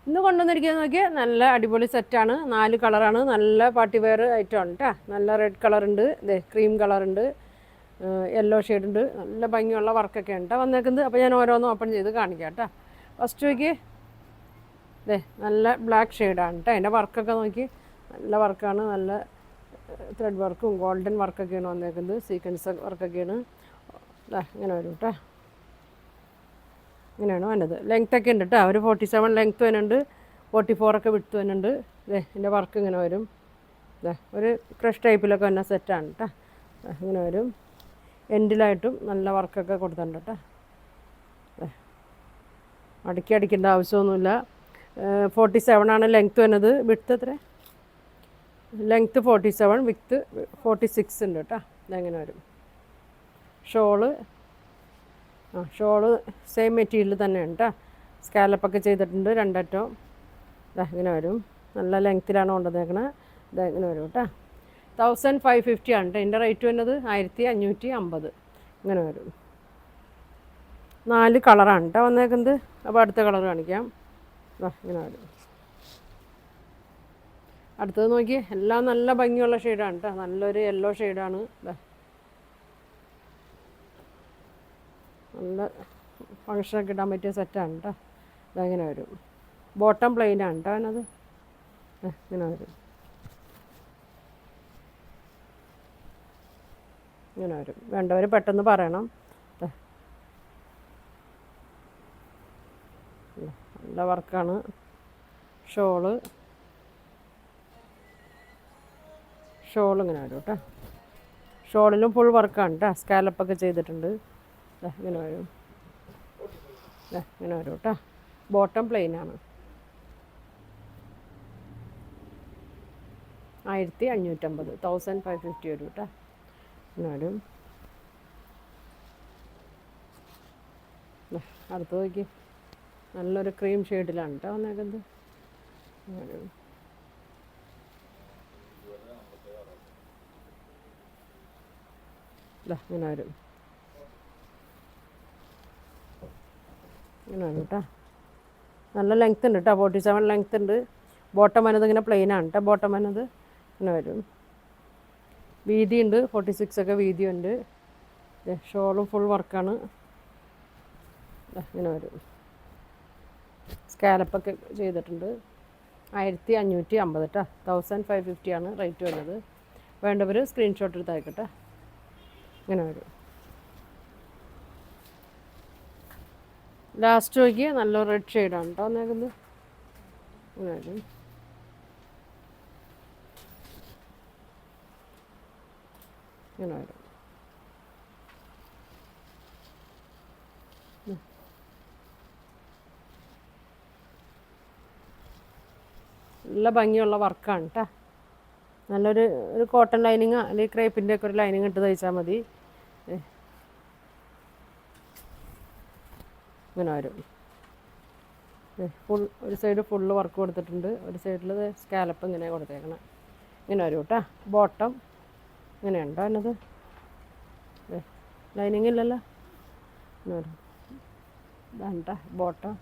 ഇന്ന് കൊണ്ടുവന്നിരിക്കുന്നത് നോക്കിയാൽ നല്ല അടിപൊളി സെറ്റാണ്. 4 കളറാണ്. നല്ല പാർട്ടി വെയർ ഐറ്റം ആണ് കേട്ടോ. നല്ല റെഡ് കളറുണ്ട്, ക്രീം കളറുണ്ട്, യെല്ലോ ഷെയ്ഡുണ്ട്. നല്ല ഭംഗിയുള്ള വർക്കൊക്കെ ഉണ്ട് വന്നേക്കുന്നത്. അപ്പോൾ ഞാൻ ഓരോന്നും ഓപ്പൺ ചെയ്ത് കാണിക്കാം കേട്ടോ. ഫസ്റ്റ് നോക്കി നല്ല ബ്ലാക്ക് ഷെയ്ഡാണ് കേട്ടോ. അതിൻ്റെ വർക്കൊക്കെ നോക്കി നല്ല വർക്കാണ്. നല്ല ത്രെഡ് വർക്കും ഗോൾഡൻ വർക്കൊക്കെയാണ് വന്നേക്കുന്നത്. സീക്വൻസ് വർക്കൊക്കെയാണ്. ഇങ്ങനെ വരും കേട്ടോ. ഇങ്ങനെയാണ് വന്നത്. ലെങ്ത്തൊക്കെ ഉണ്ട് കേട്ടോ. ഒരു 47 ലെങ്ത്ത് വരുന്നുണ്ട്, 44 ഒക്കെ വിട്ട് വരുന്നുണ്ട്. ഇതിൻ്റെ വർക്ക് ഇങ്ങനെ വരും. ഒരു ക്രഷ് ടൈപ്പിലൊക്കെ വന്ന സെറ്റാണ് കേട്ടോ. ഇങ്ങനെ വരും. എൻഡിലായിട്ടും നല്ല വർക്കൊക്കെ കൊടുത്തിട്ടുണ്ട് കേട്ടോ. അടുക്കി അടിക്കേണ്ട ആവശ്യമൊന്നുമില്ല. 47 ആണ് ലെങ്ത്ത് വരുന്നത്. വിട്ത്ത് എത്ര? ലെങ്ത്ത് 47, വിട്ത്ത് 46 ഉണ്ട് കേട്ടോ. ഇതെങ്ങനെ വരും. ഷോള് സെയിം മെറ്റീരിയൽ തന്നെയാണ് കേട്ടോ. സ്കാലപ്പൊക്കെ ചെയ്തിട്ടുണ്ട് രണ്ടറ്റം. ഇങ്ങനെ വരും. നല്ല ലെങ്ത്തിലാണ് കൊണ്ടുവന്നേക്കണത്. ഇങ്ങനെ വരും കേട്ടോ. 1550 ആണ് കേട്ടോ. ഇതിൻ്റെ റേറ്റ് വരുന്നത് 1550. ഇങ്ങനെ വരും. 4 കളറാണ് കേട്ടോ വന്നേക്കുന്നത്. അപ്പോൾ അടുത്ത കളർ കാണിക്കാം. ഇങ്ങനെ വരും. അടുത്തത് നോക്കി. എല്ലാം നല്ല ഭംഗിയുള്ള ഷെയ്ഡാണ് കേട്ടോ. നല്ലൊരു യെല്ലോ ഷെയ്ഡാണ്. നല്ല ഫങ്ഷനൊക്കെ ഇടാൻ പറ്റിയ സെറ്റാണ് കേട്ടോ. ഇതങ്ങനെ വരും. ബോട്ടം പ്ലെയിനാണ് കേട്ടോ അതിനത്. ഇങ്ങനെ വരും. ഇങ്ങനെ വരും. വേണ്ടവർ പെട്ടെന്ന് പറയണം. നല്ല വർക്കാണ്. ഷോള് ഇങ്ങനെ വരും കേട്ടോ. ഷോളിലും ഫുൾ വർക്കാണ് കേട്ടോ. സ്കാലപ്പൊക്കെ ചെയ്തിട്ടുണ്ട്. ഇങ്ങനെ വരും. ഇങ്ങനെ വരും കേട്ടോ. ബോട്ടം പ്ലെയിനാണ്. 1550, 1550 വരും കേട്ടോ. ഇങ്ങനെ വരും. അടുത്ത് നോക്കി. നല്ലൊരു ക്രീം ഷെയ്ഡിലാണ് കേട്ടോ വന്നേക്കുന്നത്. ഇങ്ങനെ വരും. ഇങ്ങനെ വരും കേട്ടോ. നല്ല ലെങ്ത്ത് ഉണ്ട് കേട്ടോ. 47 ലെങ്ത്ത് ഉണ്ട്. ബോട്ടം വന്നത് ഇങ്ങനെ പ്ലെയിനാണ് കേട്ടോ. ബോട്ടം വന്നത് ഇങ്ങനെ വരും. വീതിയുണ്ട്. 46 ഒക്കെ വീതിയുണ്ട്. ഷോളും ഫുൾ വർക്കാണ്. ഇങ്ങനെ വരും. സ്കാലപ്പൊക്കെ ചെയ്തിട്ടുണ്ട്. 1550 കേട്ടോ. 1550 ആണ് റേറ്റ് വരുന്നത്. വേണ്ടവർ സ്ക്രീൻഷോട്ട് എടുത്ത് അയക്കട്ടെ. ഇങ്ങനെ വരും. ലാസ്റ്റ് നോക്കി. നല്ല റെഡ് ഷെയ്ഡാണ് കേട്ടോ വന്നേക്കുന്നത്. ഇങ്ങനെ വരും. ഇങ്ങനെ വരും. നല്ല ഭംഗിയുള്ള വർക്കാണ് കേട്ടോ. നല്ലൊരു കോട്ടൺ ലൈനിങ് അല്ലെങ്കിൽ ക്രേപ്പിൻ്റെ ഒക്കെ ഒരു ലൈനിങ് ഇട്ട് തയ്ച്ചാൽ മതി. ഇങ്ങനെ വരും. ഒരു സൈഡ് ഫുള്ള് വർക്ക് കൊടുത്തിട്ടുണ്ട്. ഒരു സൈഡിൽ സ്കാലപ്പ് ഇങ്ങനെ കൊടുത്തേക്കണം. ഇങ്ങനെ വരും കേട്ടോ. ബോട്ടം ഇങ്ങനെയുണ്ടോ എന്നത്? ലൈനിങ് ഇല്ലല്ലോ. ഇങ്ങനെ വരും. ഇതാണ് കേട്ടോ ബോട്ടം.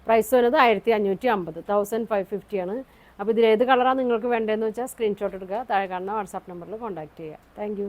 പ്രൈസ് വരുന്നത് 1550, 1550 ആണ്. അപ്പോൾ ഇതിലേത് കളറാണ് നിങ്ങൾക്ക് വേണ്ടതെന്ന് വെച്ചാൽ സ്ക്രീൻഷോട്ട് എടുക്കുക. താഴെ കാണുന്ന വാട്സാപ്പ് നമ്പറിൽ കോൺടാക്റ്റ് ചെയ്യുക. താങ്ക്